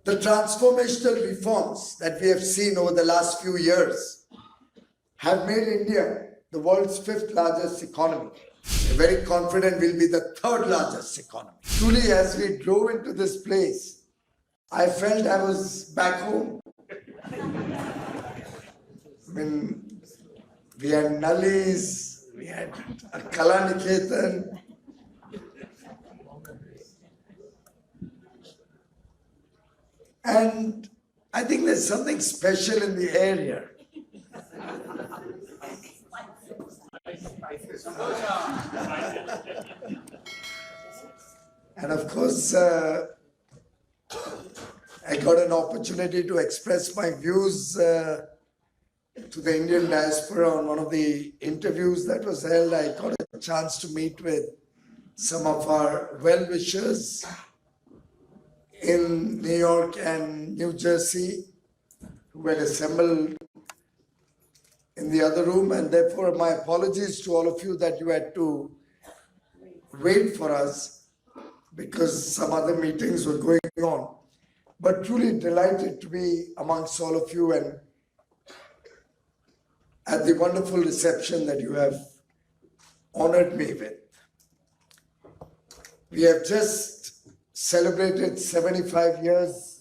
The transformational reforms that we have seen over the last few years have made India the world's 5th largest economy. We're very confident we'll be the 3rd largest economy. Truly, as we drove into this place, I felt I was back home. I mean, we had Nallis, we had a Kalanikethan. And I think there's something special in the air here. And of course, I got an opportunity to express my views to the Indian diaspora on one of the interviews that was held. I got a chance to meet with some of our well-wishers in New York and New Jersey who had assembled in the other room, and therefore my apologies to all of you that you had to wait for us because some other meetings were going on. But truly delighted to be amongst all of you and at the wonderful reception that you have honored me with. We have just celebrated 75 years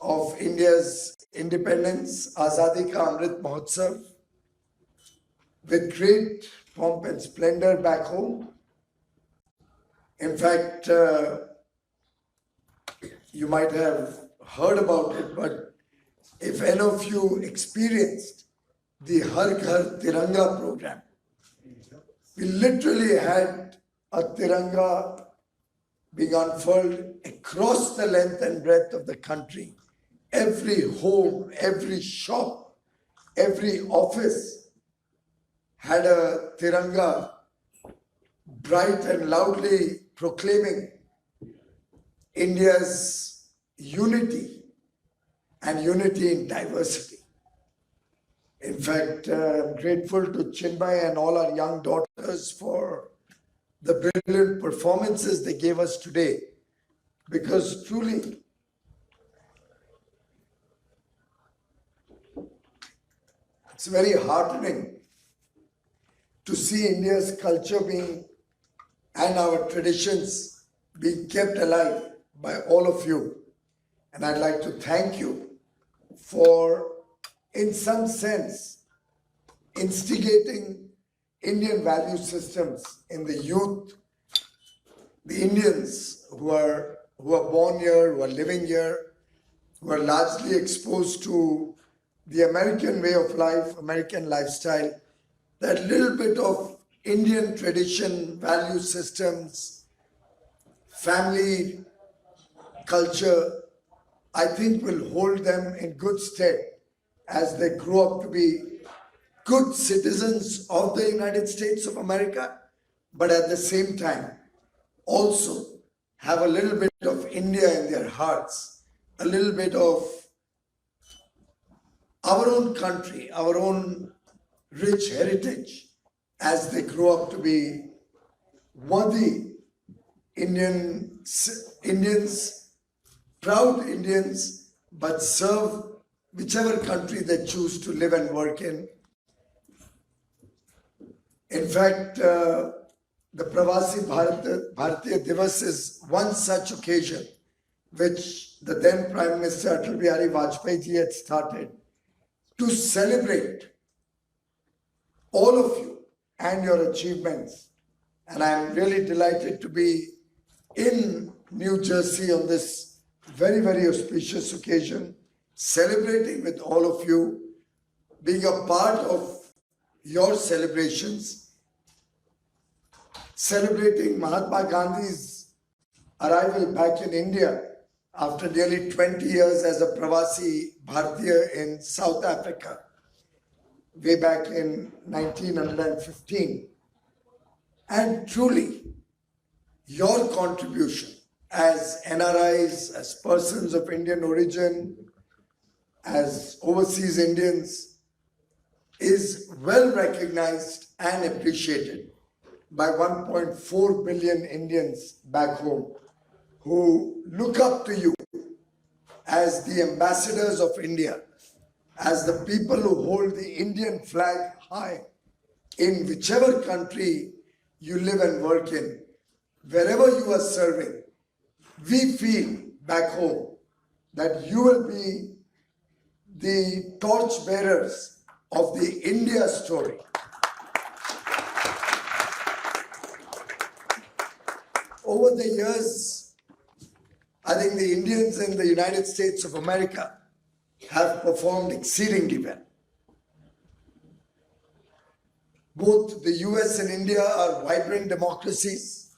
of India's independence, Azadi Ka Amrit Mahotsav, with great pomp and splendor back home. In fact, you might have heard about it, but if any of you experienced the Har Ghar Tiranga program, we literally had a Tiranga being unfurled across the length and breadth of the country. Every home, every shop, every office had a Tiranga bright and loudly proclaiming India's unity and unity in diversity. In fact, I'm grateful to Chinmay and all our young daughters for the brilliant performances they gave us today, because truly it's very heartening to see India's culture being and our traditions being kept alive by all of you. And I'd like to thank you for, in some sense, instigating Indian value systems in the youth, the Indians who are born here, who are living here, who are largely exposed to the American way of life, American lifestyle, that little bit of Indian tradition, value systems, family culture, I think will hold them in good stead as they grow up to be good citizens of the United States of America, but at the same time also have a little bit of India in their hearts, a little bit of our own country, our own rich heritage as they grow up to be worthy Indians, proud Indians, but serve whichever country they choose to live and work in. In fact, the Pravasi Bharatiya Divas is one such occasion which the then Prime Minister Atal Bihari Vajpayee ji had started to celebrate all of you and your achievements. And I'm really delighted to be in New Jersey on this very, very auspicious occasion, celebrating with all of you, being a part of your celebrations, celebrating Mahatma Gandhi's arrival back in India after nearly 20 years as a Pravasi Bharatiya in South Africa, way back in 1915. And truly, your contribution as NRIs, as persons of Indian origin, as overseas Indians, is well recognized and appreciated by 1.4 billion Indians back home who look up to you as the ambassadors of India, as the people who hold the Indian flag high in whichever country you live and work in, wherever you are serving, we feel back home that you will be the torch bearers of the India story. Over the years, I think the Indians in the United States of America have performed exceedingly well. Both the US and India are vibrant democracies.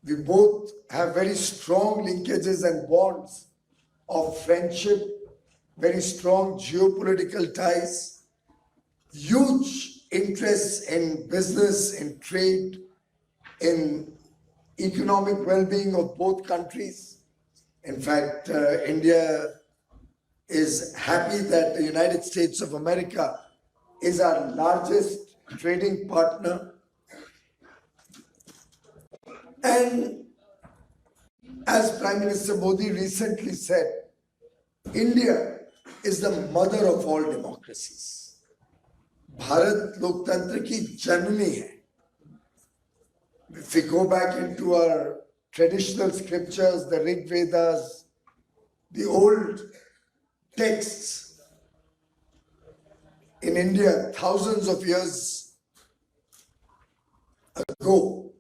We both have very strong linkages and bonds of friendship, very strong geopolitical ties, huge interests in business, in trade, in economic well-being of both countries. In fact, India is happy that the United States of America is our largest trading partner. And as Prime Minister Modi recently said, India is the mother of all democracies. Bharat Loktantra ki janani hai. If we go back into our traditional scriptures, the Rig Vedas, the old texts in India thousands of years ago,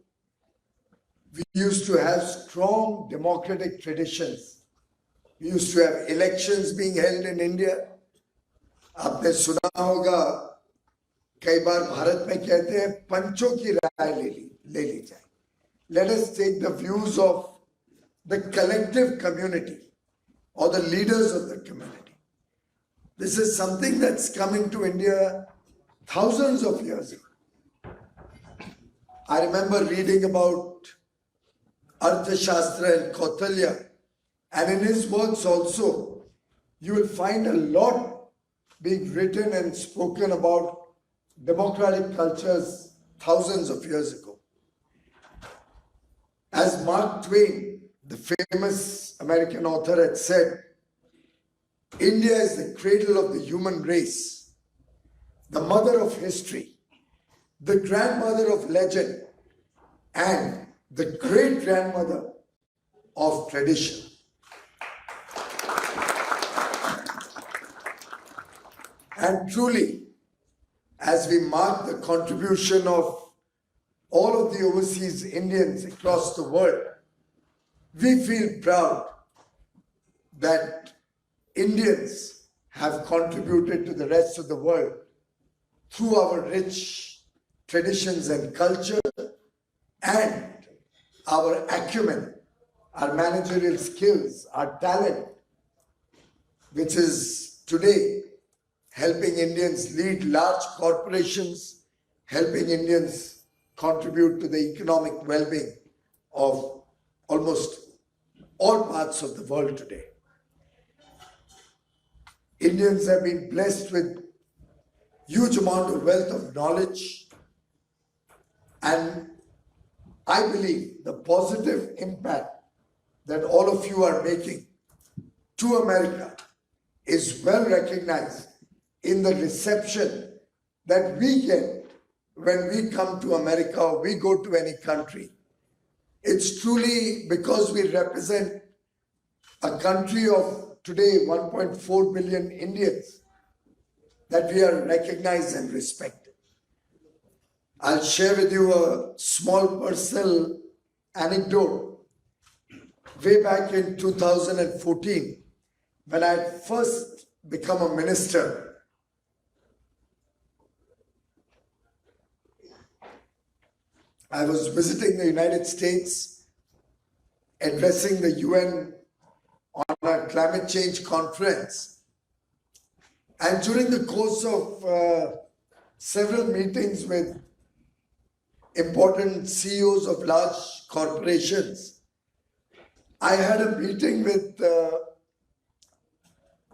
we used to have strong democratic traditions. We used to have elections being held in India. आपने सुना होगा कई बार भारत में कहते हैं पंचों की राय ले ली जाए. Let us take the views of the collective community or the leaders of the community. This is something that's come into India thousands of years ago. I remember reading about Arthashastra and Kautilya, and in his works also, you will find a lot being written and spoken about democratic cultures thousands of years ago. As Mark Twain, the famous American author, had said, India is the cradle of the human race, the mother of history, the grandmother of legend, and the great-grandmother of tradition. And truly, as we mark the contribution of all of the overseas Indians across the world, we feel proud that Indians have contributed to the rest of the world through our rich traditions and culture and our acumen, our managerial skills, our talent, which is today helping Indians lead large corporations, helping Indians contribute to the economic well-being of almost all parts of the world today. Indians have been blessed with huge amount of wealth of knowledge, and I believe the positive impact that all of you are making to America is well recognized in the reception that we get when we come to America or we go to any country. It's truly because we represent a country of today 1.4 billion Indians that we are recognized and respected. I'll share with you a small personal anecdote. Way back in 2014, when I had first become a minister, I was visiting the United States, addressing the UN on a climate change conference. And during the course of several meetings with important CEOs of large corporations, I had a meeting with the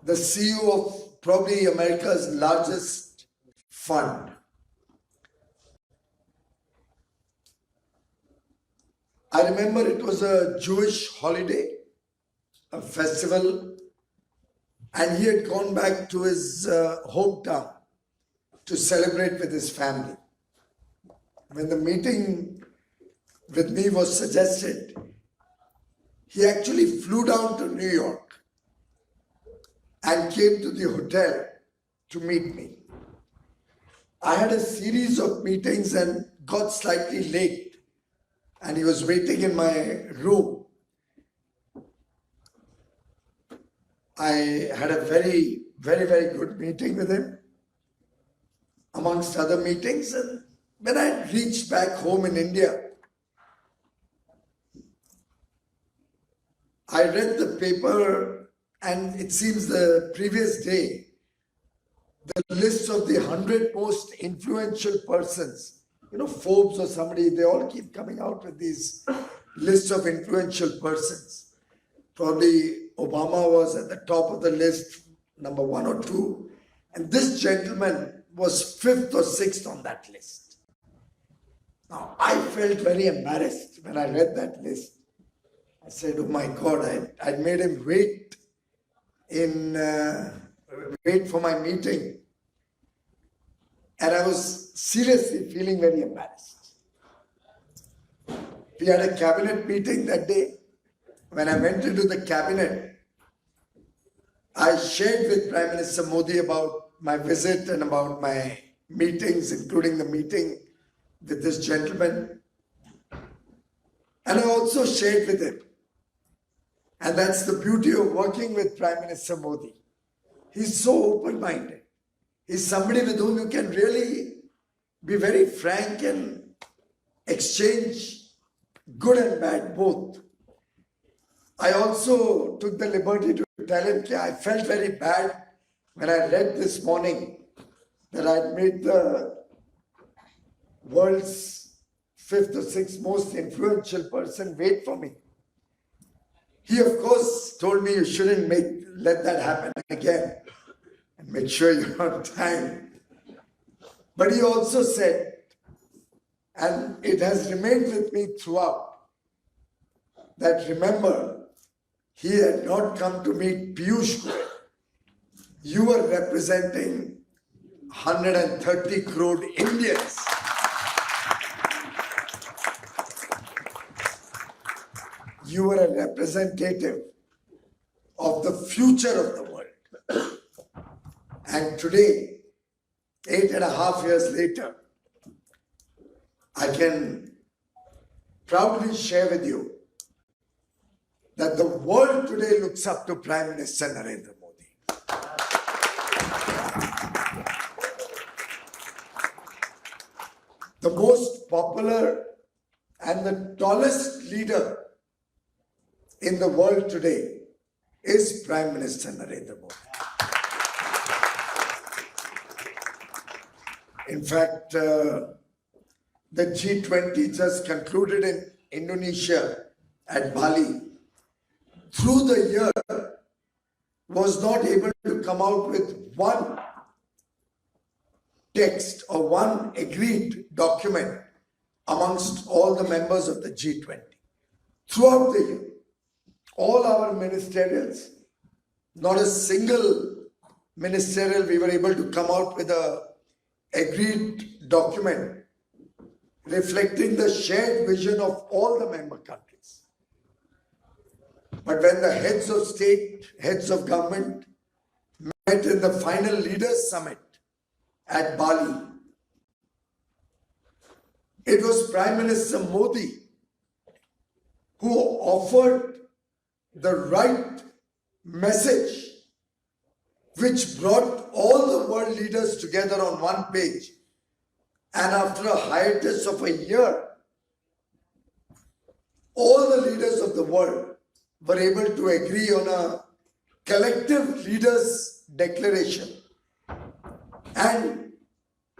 CEO of probably America's largest fund. I remember it was a Jewish holiday, a festival and he had gone back to his hometown to celebrate with his family. When the meeting with me was suggested, he actually flew down to New York and came to the hotel to meet me. I had a series of meetings and got slightly late, and he was waiting in my room. I had a very, very, very good meeting with him, amongst other meetings. And when I reached back home in India, I read the paper, and it seems the previous day, the list of the 100 most influential persons, Forbes or somebody, they all keep coming out with these lists of influential persons. Probably Obama was at the top of the list, number 1 or 2. And this gentleman was 5th or 6th on that list. Now, I felt very embarrassed when I read that list. I said, oh my God, I made him wait for my meeting. And I was seriously feeling very embarrassed. We had a cabinet meeting that day. When I went into the cabinet, I shared with Prime Minister Modi about my visit and about my meetings, including the meeting with this gentleman. And I also shared with him. And that's the beauty of working with Prime Minister Modi. He's so open-minded. He's somebody with whom you can really be very frank and exchange good and bad both. I also took the liberty to tell him that I felt very bad when I read this morning that I'd made the world's 5th or 6th most influential person wait for me. He, of course, told me you shouldn't let that happen again and make sure you're on time. But he also said, and it has remained with me throughout, that remember, he had not come to meet Piyush Goyal. You were representing 130 crore Indians. You were a representative of the future of the world. And today, 8.5 years later, I can proudly share with you that the world today looks up to Prime Minister Narendra Modi. The most popular and the tallest leader in the world today is Prime Minister Narendra Modi. In fact, the G20 just concluded in Indonesia at Bali. Through the year, was not able to come out with one text or one agreed document amongst all the members of the G20. Throughout the year, all our ministerials, not a single ministerial we were able to come out with an agreed document reflecting the shared vision of all the member countries. But when the heads of state, heads of government met in the final leaders summit at Bali, it was Prime Minister Modi who offered the right message which brought all the world leaders together on one page. And after a hiatus of a year, all the leaders of the world were able to agree on a collective leaders' declaration. And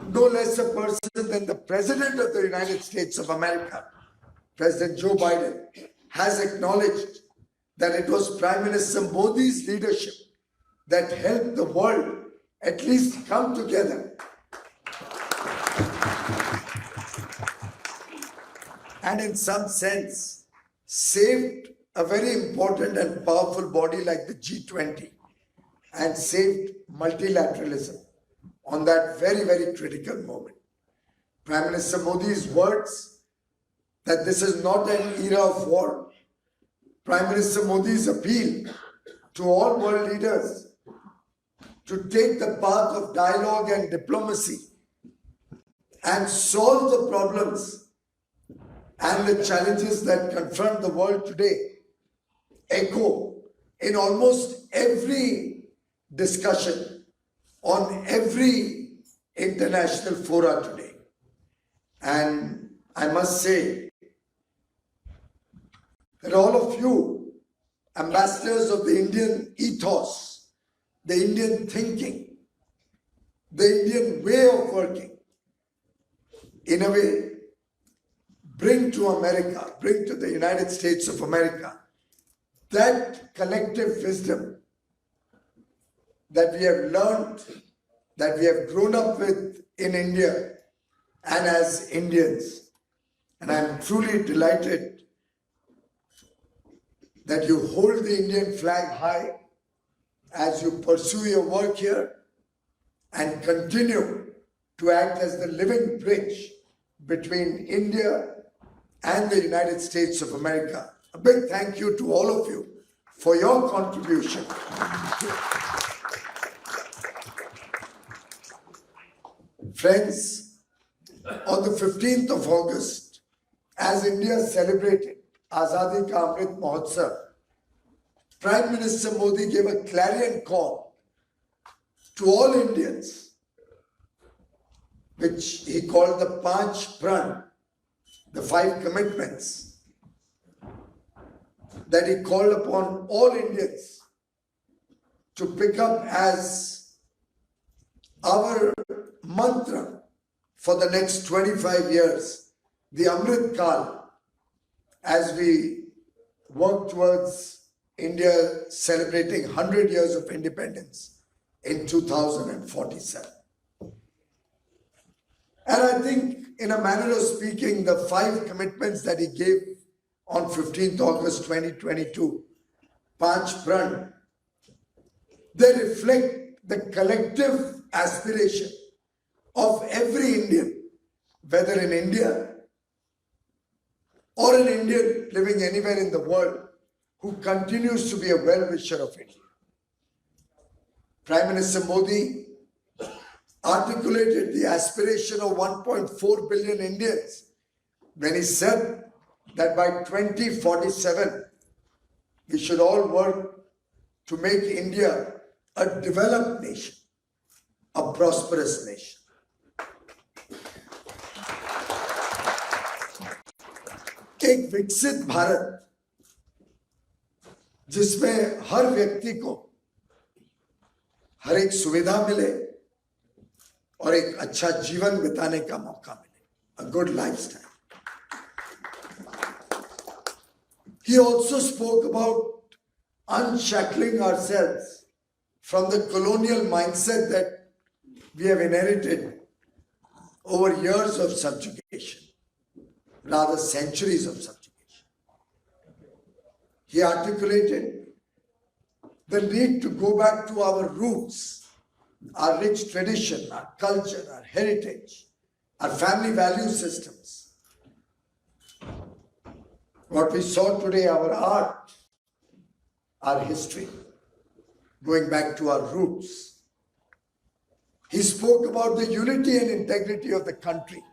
no less a person than the President of the United States of America, President Joe Biden, has acknowledged that it was Prime Minister Modi's leadership that helped the world at least come together and in some sense saved a very important and powerful body like the G20 and saved multilateralism on that very, very critical moment. Prime Minister Modi's words that this is not an era of war. Prime Minister Modi's appeal to all world leaders to take the path of dialogue and diplomacy and solve the problems and the challenges that confront the world today echo in almost every discussion on every international fora today. And I must say that all of you, ambassadors of the Indian ethos, the Indian thinking, the Indian way of working, in a way, bring to America, bring to the United States of America that collective wisdom that we have learned, that we have grown up with in India and as Indians. And I'm truly delighted that you hold the Indian flag high as you pursue your work here and continue to act as the living bridge between India and the United States of America. A big thank you to all of you for your contribution. Friends, on the 15th of August, as India celebrated Azadi Ka Amrit Mahotsav, Prime Minister Modi gave a clarion call to all Indians, which he called the Panch Pran, the 5 commitments, that he called upon all Indians to pick up as our mantra for the next 25 years, the Amrit Kal, as we work towards India celebrating 100 years of independence in 2047. And I think, in a manner of speaking, the 5 commitments that he gave on 15th August 2022, Panch Pran, they reflect the collective aspiration of every Indian, whether in India or an Indian living anywhere in the world, who continues to be a well-wisher of India. Prime Minister Modi articulated the aspiration of 1.4 billion Indians when he said that by 2047, we should all work to make India a developed nation, a prosperous nation. एक विकसित भारत जिसमें हर व्यक्ति को हर एक सुविधा मिले और एक अच्छा जीवन बिताने का मौका मिले, a good lifestyle. He also spoke about unshackling ourselves from the colonial mindset that we have inherited over years of subjugation, rather centuries of subjugation. He articulated the need to go back to our roots, our rich tradition, our culture, our heritage, our family value systems. What we saw today, our art, our history, going back to our roots. He spoke about the unity and integrity of the country,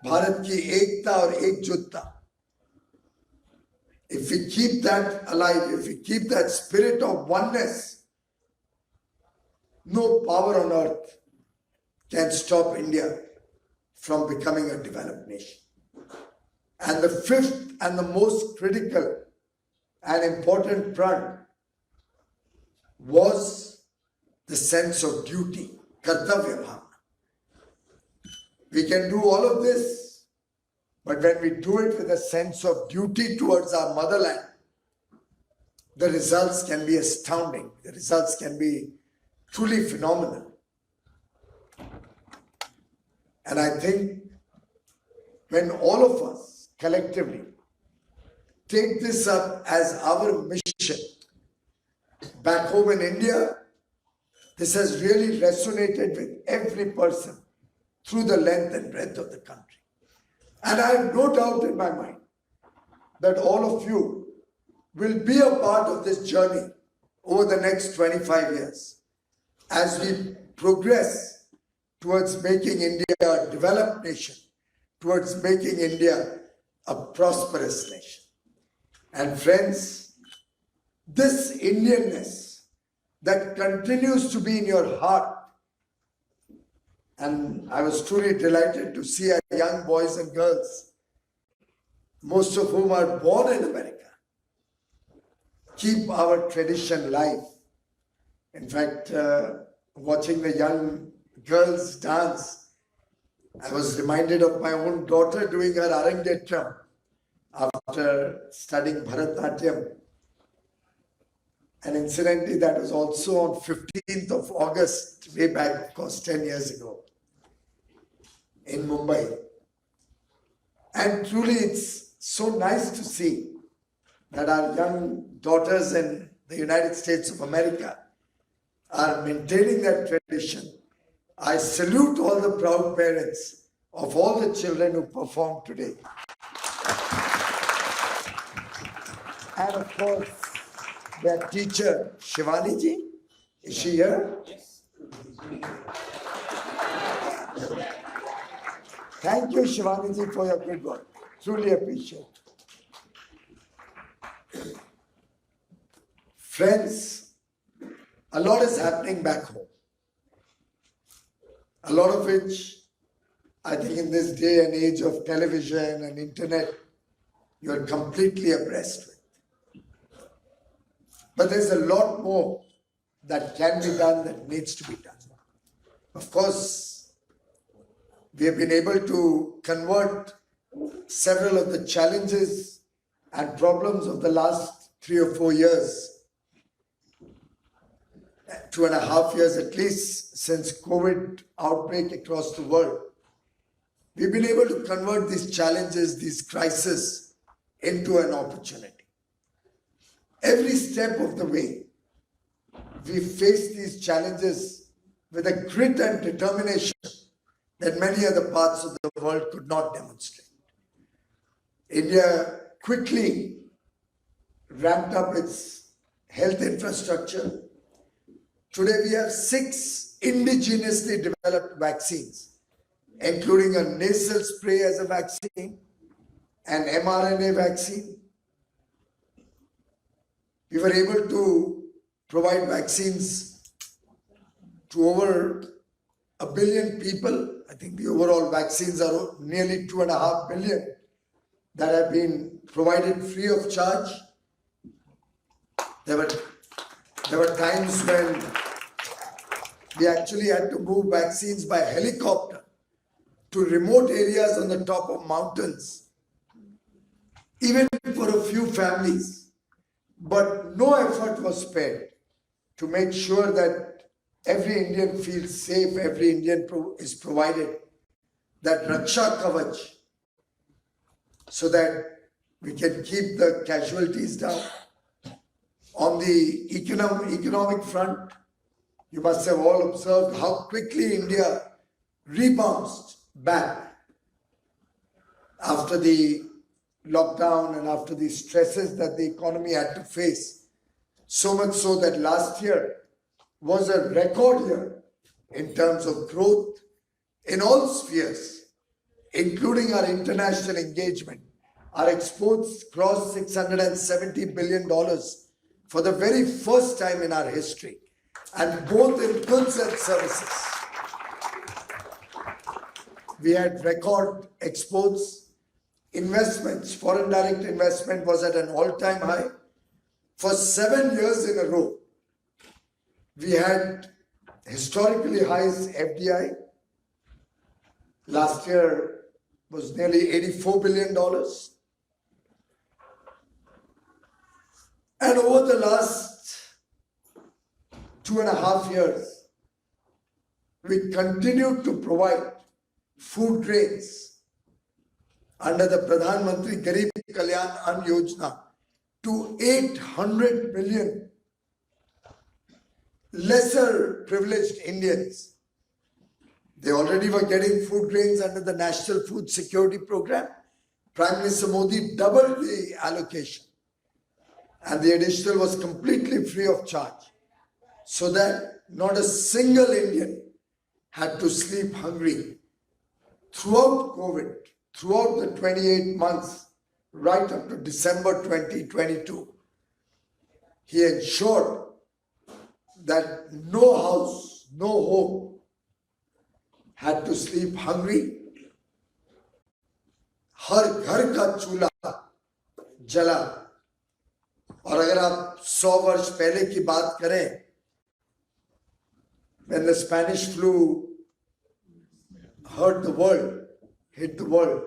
Bharat ki ekta aur ekjutta. If we keep that alive, if we keep that spirit of oneness, no power on earth can stop India from becoming a developed nation. And the 5th and the most critical and important pran was the sense of duty, kartavya bhavna. We can do all of this, but when we do it with a sense of duty towards our motherland, the results can be astounding. The results can be truly phenomenal. And I think when all of us collectively take this up as our mission back home in India This has really resonated with every person through the length and breadth of the country. And I have no doubt in my mind that all of you will be a part of this journey over the next 25 years as we progress towards making India a developed nation, towards making India a prosperous nation. And friends, this Indianness that continues to be in your heart, and I was truly delighted to see our young boys and girls, most of whom are born in America, keep our tradition alive. In fact, watching the young girls dance, I was reminded of my own daughter doing her Arangetram after studying Bharatnatyam. And incidentally, that was also on 15th of August, way back, of course, 10 years ago, in Mumbai. And truly, it's so nice to see that our young daughters in the United States of America are maintaining that tradition. I salute all the proud parents of all the children who perform today. And of course, their teacher, Shivani ji, is she here? Yes. Thank you, Shivani ji, for your good work. Truly appreciate it. Friends, a lot is happening back home. A lot of which, I think in this day and age of television and internet, you are completely abreast with. But there's a lot more that can be done, that needs to be done. Of course, we have been able to convert several of the challenges and problems of the last 3 or 4 years, 2.5 years at least, since COVID outbreak across the world. We've been able to convert these challenges, these crises, into an opportunity. Every step of the way, we face these challenges with a grit and determination that many other parts of the world could not demonstrate. India quickly ramped up its health infrastructure. Today we have 6 indigenously developed vaccines, including a nasal spray as a vaccine, an mRNA vaccine. We were able to provide vaccines to over 1 billion people. I think the overall vaccines are nearly 2.5 billion that have been provided free of charge. There were times when we actually had to move vaccines by helicopter to remote areas on the top of mountains, even for a few families. But no effort was spared to make sure that every Indian feels safe, every Indian is provided that Raksha Kavach, so that we can keep the casualties down. On the economic front, you must have all observed how quickly India rebounds back after the lockdown and after the stresses that the economy had to face. So much so that last year was a record year in terms of growth in all spheres, including our international engagement. Our exports crossed $670 billion for the very first time in our history, and both in goods and services. We had record exports. Investments, foreign direct investment was at an all-time high. For 7 years in a row, we had historically highest FDI. Last year was nearly $84 billion. And over the last 2.5 years, we continued to provide food grains under the Pradhan Mantri Garib Kalyan Ann Yojana to 800 million lesser privileged Indians. They already were getting food grains under the National Food Security Program. Prime Minister Modi doubled the allocation, and the additional was completely free of charge, so that not a single Indian had to sleep hungry throughout COVID, throughout the 28 months, right up to December 2022. He ensured that no house, no home had to sleep hungry. हर घर का चूल्हा जला. और अगर आप 100 वर्ष पहले की बात करें, when the Spanish flu hit the world,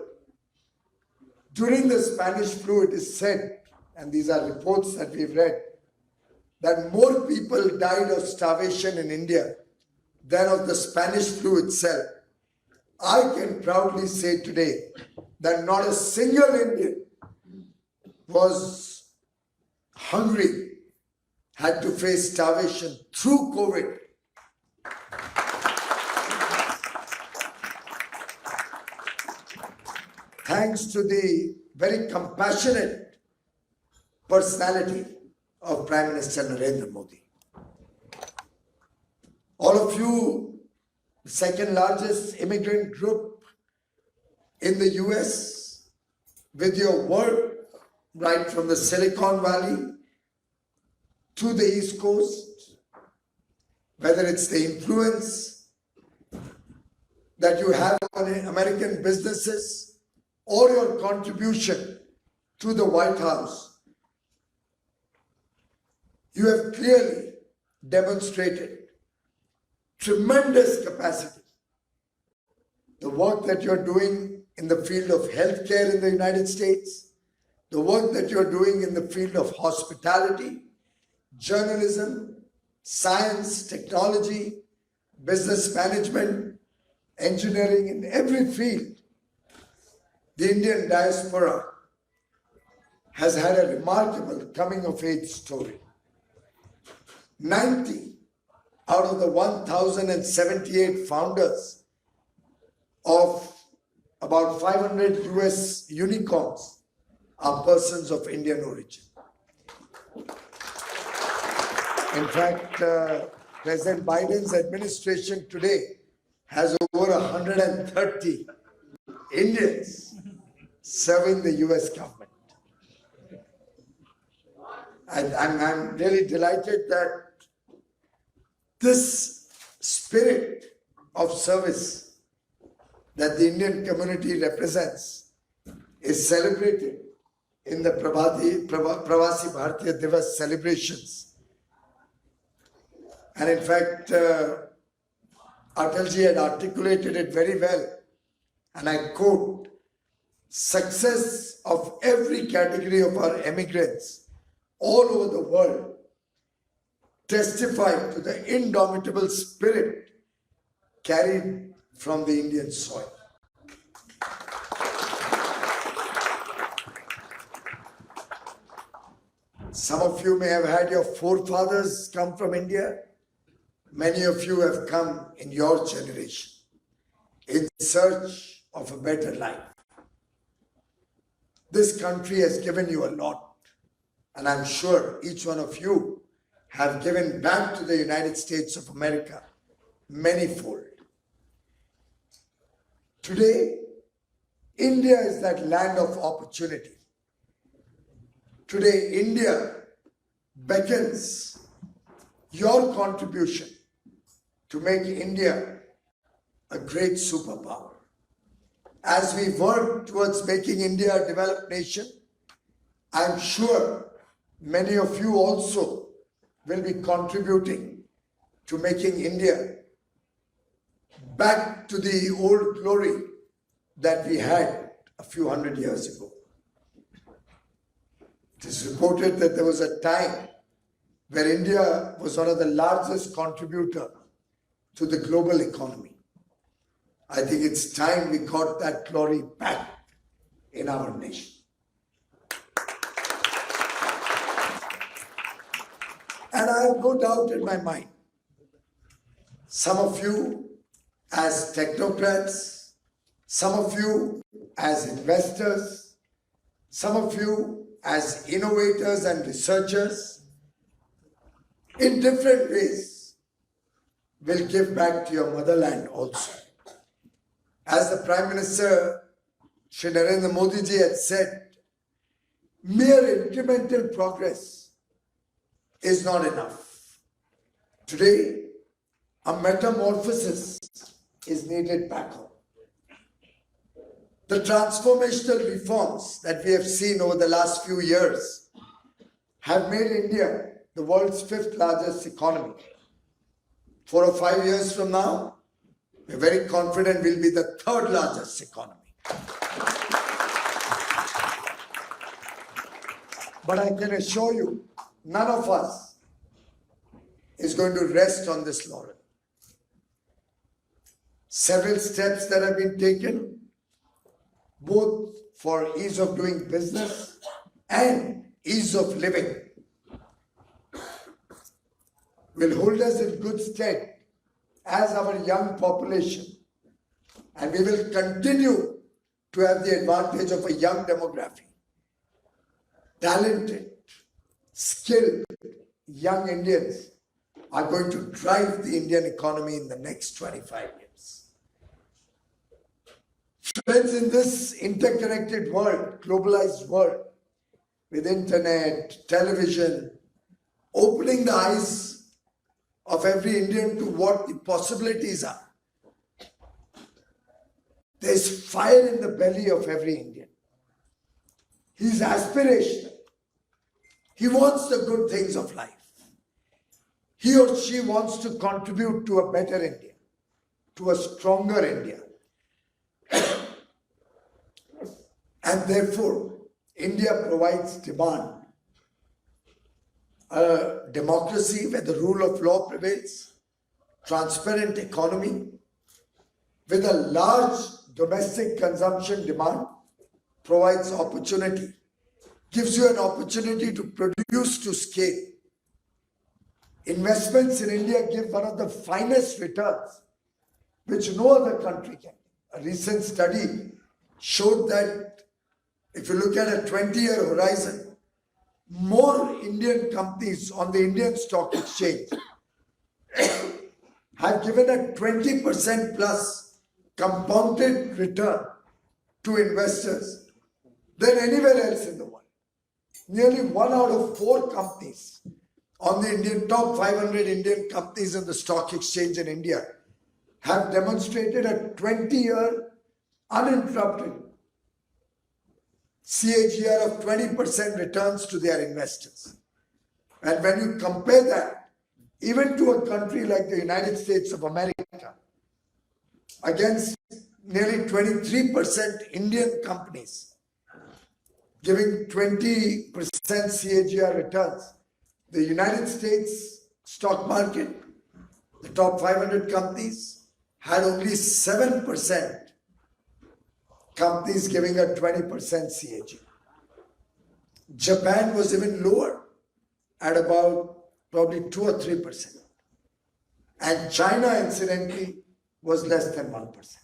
during the Spanish flu it is said, and these are reports that we've read, that more people died of starvation in India than of the Spanish flu itself. I can proudly say today that not a single Indian was hungry, had to face starvation through COVID. Thanks to the very compassionate personality of Prime Minister Narendra Modi. All of you, the second largest immigrant group in the US, with your work right from the Silicon Valley to the East Coast, whether it's the influence that you have on American businesses or your contribution to the White House, you have clearly demonstrated tremendous capacity. The work that you're doing in the field of healthcare in the United States, the work that you're doing in the field of hospitality, journalism, science, technology, business management, engineering, in every field, the Indian diaspora has had a remarkable coming-of-age story. 90 out of the 1,078 founders of about 500 US unicorns are persons of Indian origin. In fact, President Biden's administration today has over 130 Indians serving the US government. I'm really delighted that this spirit of service that the Indian community represents is celebrated in the Pravasi Bharatiya Divas celebrations. And in fact, Atalji had articulated it very well. And I quote, "Success of every category of our immigrants all over the world testify to the indomitable spirit carried from the Indian soil." Some of you may have had your forefathers come from India. Many of you have come in your generation in search of a better life. This country has given you a lot, and I'm sure each one of you have given back to the United States of America manyfold. Today, India is that land of opportunity. Today, India beckons your contribution to make India a great superpower. As we work towards making India a developed nation, I'm sure many of you also will be contributing to making India back to the old glory that we had a few hundred years ago. It is reported that there was a time where India was one of the largest contributors to the global economy. I think it's time we got that glory back in our nation. And I have no doubt in my mind Some of you as technocrats, some of you as investors, some of you as innovators and researchers, in different ways, will give back to your motherland also. As the Prime Minister, Shri Narendra Modi ji had said, mere incremental progress is not enough. Today, a metamorphosis is needed back home. The transformational reforms that we have seen over the last few years have made India the world's 5th largest economy. 4 or 5 years from now, we're very confident we'll be the 3rd largest economy. But I can assure you, none of us is going to rest on this laurel. Several steps that have been taken, both for ease of doing business and ease of living, will hold us in good stead as our young population, and we will continue to have the advantage of a young demography. Talented, skilled young Indians are going to drive the Indian economy in the next 25 years. Friends, in this interconnected world, globalized world, with internet, television, opening the eyes of every Indian to what the possibilities are. There's fire in the belly of every Indian. He's aspirational. He wants the good things of life. He or she wants to contribute to a better India, to a stronger India. And therefore, India provides demand. A democracy where the rule of law prevails, transparent economy, with a large domestic consumption demand, provides opportunity, gives you an opportunity to produce to scale. Investments in India give one of the finest returns, which no other country can. A recent study showed that if you look at a 20-year horizon, more Indian companies on the Indian stock exchange have given a 20% plus compounded return to investors than anywhere else in the world. Nearly 1 out of 4 companies on the Indian top 500 Indian companies in the stock exchange in India have demonstrated a 20-year uninterrupted CAGR of 20% returns to their investors. And when you compare that even to a country like the United States of America, against nearly 23% Indian companies giving 20% CAGR returns, the United States stock market, the top 500 companies, had only 7% companies giving a 20% CAGR. Japan was even lower at about probably 2 or 3%. And China, incidentally, was less than 1%.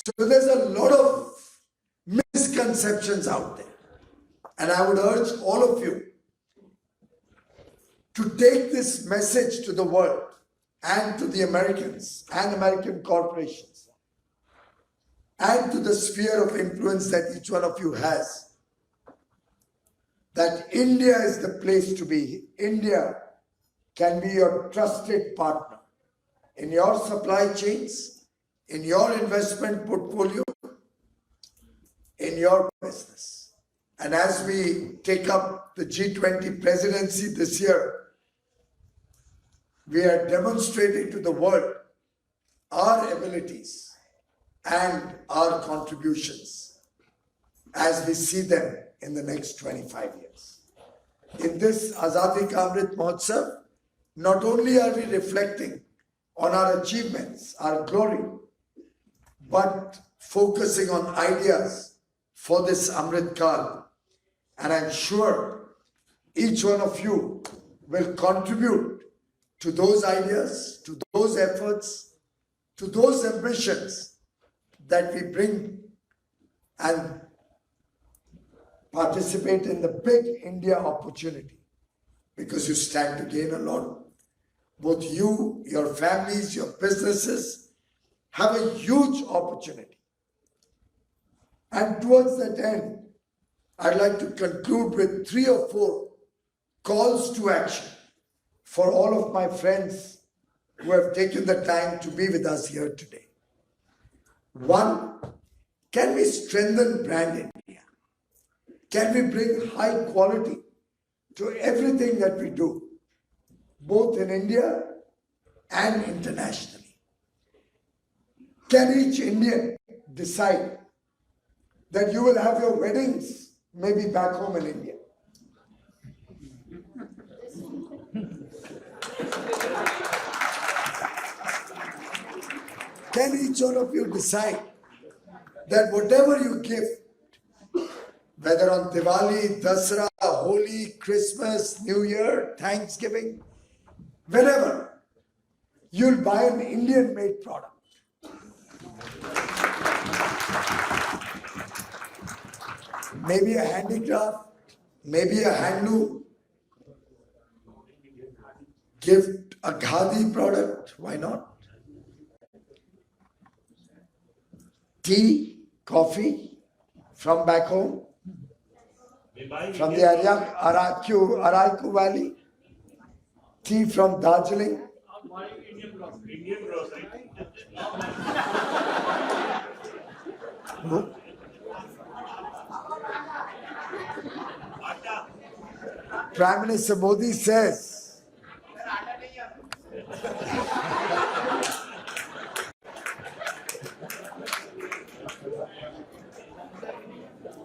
So there's a lot of misconceptions out there. And I would urge all of you to take this message to the world and to the Americans and American corporations and to the sphere of influence that each one of you has, that India is the place to be. India can be your trusted partner in your supply chains, in your investment portfolio, in your business. And as we take up the G20 presidency this year, we are demonstrating to the world our abilities and our contributions as we see them in the next 25 years. In this Azadi Ka Amrit Mahotsav, not only are we reflecting on our achievements, our glory, but focusing on ideas for this Amrit Kal. And I'm sure each one of you will contribute to those ideas, to those efforts, to those ambitions that we bring and participate in the big India opportunity, because you stand to gain a lot. Both you, your families, your businesses have a huge opportunity. And towards that end, I'd like to conclude with 3 or 4 calls to action for all of my friends who have taken the time to be with us here today. 1, can we strengthen brand India? Can we bring high quality to everything that we do, both in India and internationally? Can each Indian decide that you will have your weddings maybe back home in India? Can each one of you decide that whatever you give, whether on Diwali, Dasra, Holi, Christmas, New Year, Thanksgiving, whenever, you'll buy an Indian-made product? Maybe a handicraft, maybe a handloom, gift a khadi product, why not? Tea, coffee from back home, from the Araiku Valley, tea from Darjeeling. Indian grocery. Prime Minister Modi says,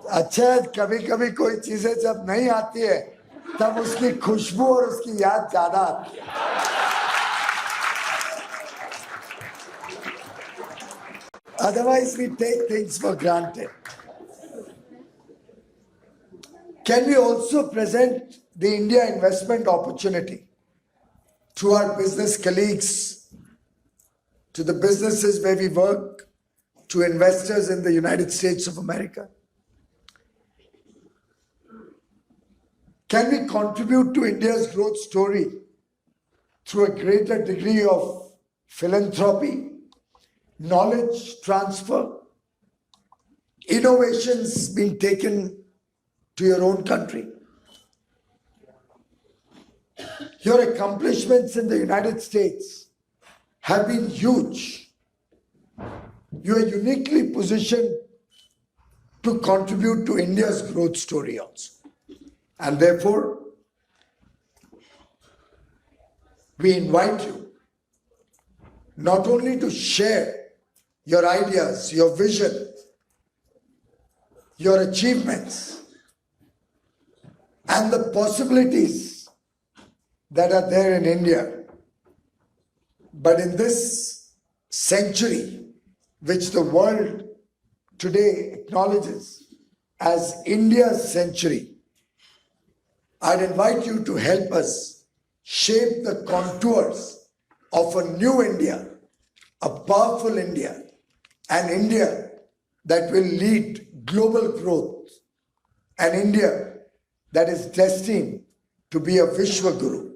अच्छा, कभी कभी कोई चीजें जब नहीं आती है तब उसकी खुशबू और उसकी याद ज्यादा आती है. Otherwise we take things for granted. Can we also present the India investment opportunity to our business colleagues, to the businesses where we work, to investors in the United States of America? Can we contribute to India's growth story through a greater degree of philanthropy, knowledge transfer, innovations being taken to your own country? Your accomplishments in the United States have been huge. You are uniquely positioned to contribute to India's growth story also. And therefore, we invite you not only to share your ideas, your vision, your achievements, and the possibilities that are there in India, but in this century, which the world today acknowledges as India's century, I'd invite you to help us shape the contours of a new India, a powerful India, an India that will lead global growth, an India that is destined to be a Vishwa Guru.